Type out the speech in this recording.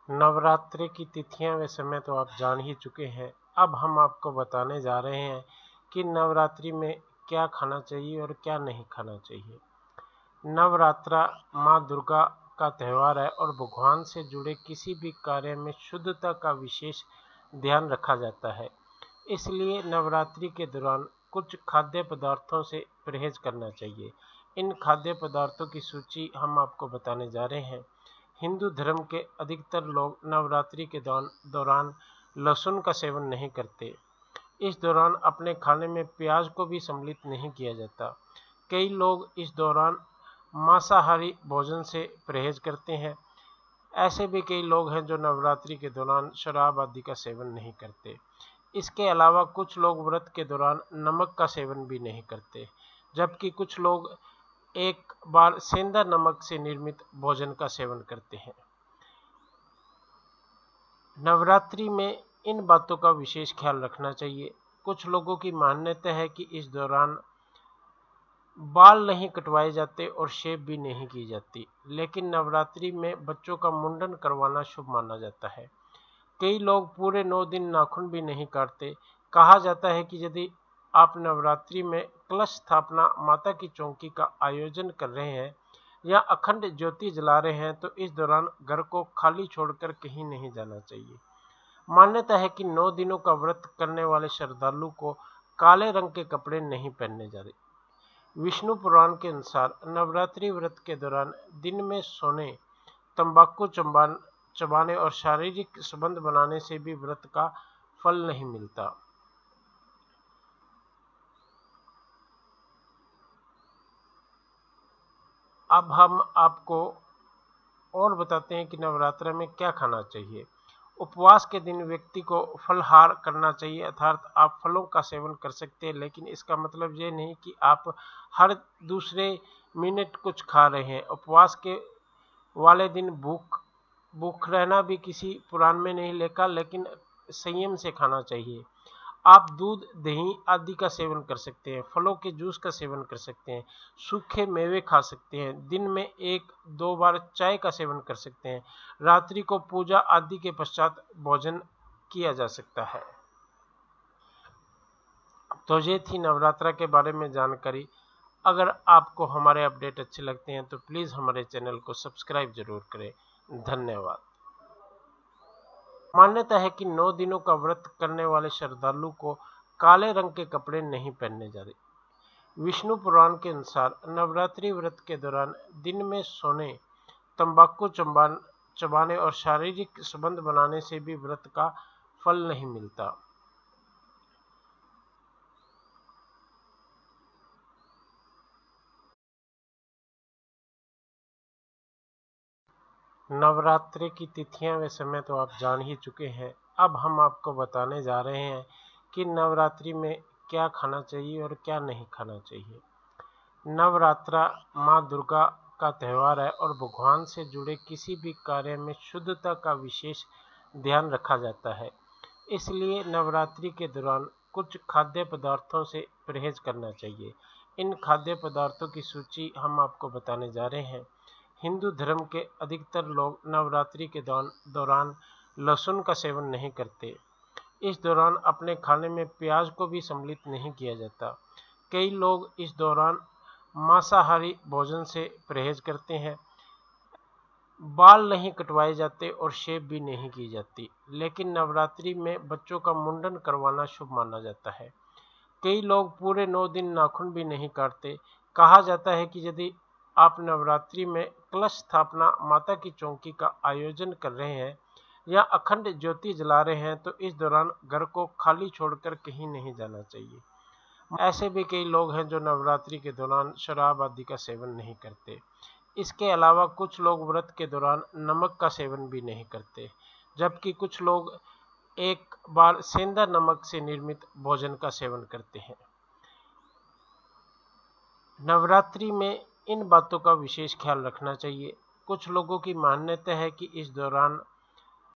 नवरात्रि की तिथियां व समय तो आप जान ही चुके हैं। अब हम आपको बताने जा रहे हैं कि नवरात्रि में क्या खाना चाहिए और क्या नहीं खाना चाहिए। नवरात्रा माँ दुर्गा का त्यौहार है और भगवान से जुड़े किसी भी कार्य में शुद्धता का विशेष ध्यान रखा जाता है। इसलिए नवरात्रि के दौरान कुछ खाद्य पदार्थों से परहेज करना चाहिए। इन खाद्य पदार्थों की सूची हम आपको बताने जा रहे हैं। हिंदू धर्म के अधिकतर लोग नवरात्रि के दौरान लहसुन का सेवन नहीं करते। इस दौरान अपने खाने में प्याज को भी सम्मिलित नहीं किया जाता। कई लोग इस दौरान मांसाहारी भोजन से परहेज करते हैं। ऐसे भी कई लोग हैं जो नवरात्रि के दौरान शराब आदि का सेवन नहीं करते। इसके अलावा कुछ लोग व्रत के दौरान नमक का सेवन भी नहीं करते, जबकि कुछ लोग एक बार सेंधा नमक से निर्मित भोजन का सेवन करते हैं। नवरात्रि में इन बातों का विशेष ख्याल रखना चाहिए। कुछ लोगों की मान्यता है कि इस दौरान बाल नहीं कटवाए जाते और शेव भी नहीं की जाती, लेकिन नवरात्रि में बच्चों का मुंडन करवाना शुभ माना जाता है। कई लोग पूरे 9 दिन नाखून भी नहीं काटते। कहा जाता है कि यदि आप नवरात्रि में कलश स्थापना, माता की चौकी का आयोजन कर रहे हैं या अखंड ज्योति जला रहे हैं तो इस दौरान घर को खाली छोड़कर कहीं नहीं जाना चाहिए। मान्यता है कि 9 दिनों का व्रत करने वाले श्रद्धालु को काले रंग के कपड़े नहीं पहनने जा रहे। विष्णु पुराण के अनुसार नवरात्रि व्रत के दौरान दिन में सोने, तंबाकू चबाने और शारीरिक संबंध बनाने से भी व्रत का फल नहीं मिलता। अब हम आपको और बताते हैं कि नवरात्र में क्या खाना चाहिए। उपवास के दिन व्यक्ति को फलाहार करना चाहिए, अर्थात आप फलों का सेवन कर सकते हैं, लेकिन इसका मतलब ये नहीं कि आप हर दूसरे मिनट कुछ खा रहे हैं। उपवास के वाले दिन भूख रहना भी किसी पुराण में नहीं लिखा, लेकिन संयम से खाना चाहिए। आप दूध, दही आदि का सेवन कर सकते हैं, फलों के जूस का सेवन कर सकते हैं, सूखे मेवे खा सकते हैं, दिन में 1-2 बार चाय का सेवन कर सकते हैं। रात्रि को पूजा आदि के पश्चात भोजन किया जा सकता है। तो ये थी नवरात्रा के बारे में जानकारी। अगर आपको हमारे अपडेट अच्छे लगते हैं तो प्लीज़ हमारे चैनल को सब्सक्राइब जरूर करें। धन्यवाद। मान्यता है कि 9 दिनों का व्रत करने वाले श्रद्धालु को काले रंग के कपड़े नहीं पहनने जा रहे। विष्णु पुराण के अनुसार नवरात्रि व्रत के दौरान दिन में सोने, तंबाकू चबाने और शारीरिक संबंध बनाने से भी व्रत का फल नहीं मिलता। नवरात्रि की तिथियां व समय तो आप जान ही चुके हैं। अब हम आपको बताने जा रहे हैं कि नवरात्रि में क्या खाना चाहिए और क्या नहीं खाना चाहिए। नवरात्रा माँ दुर्गा का त्यौहार है और भगवान से जुड़े किसी भी कार्य में शुद्धता का विशेष ध्यान रखा जाता है। इसलिए नवरात्रि के दौरान कुछ खाद्य पदार्थों से परहेज करना चाहिए। इन खाद्य पदार्थों की सूची हम आपको बताने जा रहे हैं। हिंदू धर्म के अधिकतर लोग नवरात्रि के दौरान लहसुन का सेवन नहीं करते। इस दौरान अपने खाने में प्याज को भी सम्मिलित नहीं किया जाता। कई लोग इस दौरान मांसाहारी भोजन से परहेज करते हैं। बाल नहीं कटवाए जाते और शेव भी नहीं की जाती, लेकिन नवरात्रि में बच्चों का मुंडन करवाना शुभ माना जाता है। कई लोग पूरे 9 दिन नाखून भी नहीं काटते। कहा जाता है कि यदि आप नवरात्रि में कलश स्थापना, माता की चौकी का आयोजन कर रहे हैं या अखंड ज्योति जला रहे हैं तो इस दौरान घर को खाली छोड़कर कहीं नहीं जाना चाहिए। ऐसे भी कई लोग हैं जो नवरात्रि के दौरान शराब आदि का सेवन नहीं करते। इसके अलावा कुछ लोग व्रत के दौरान नमक का सेवन भी नहीं करते, जबकि कुछ लोग एक बार सेंधा नमक से निर्मित भोजन का सेवन करते हैं। नवरात्रि में इन बातों का विशेष ख्याल रखना चाहिए। कुछ लोगों की मान्यता है कि इस दौरान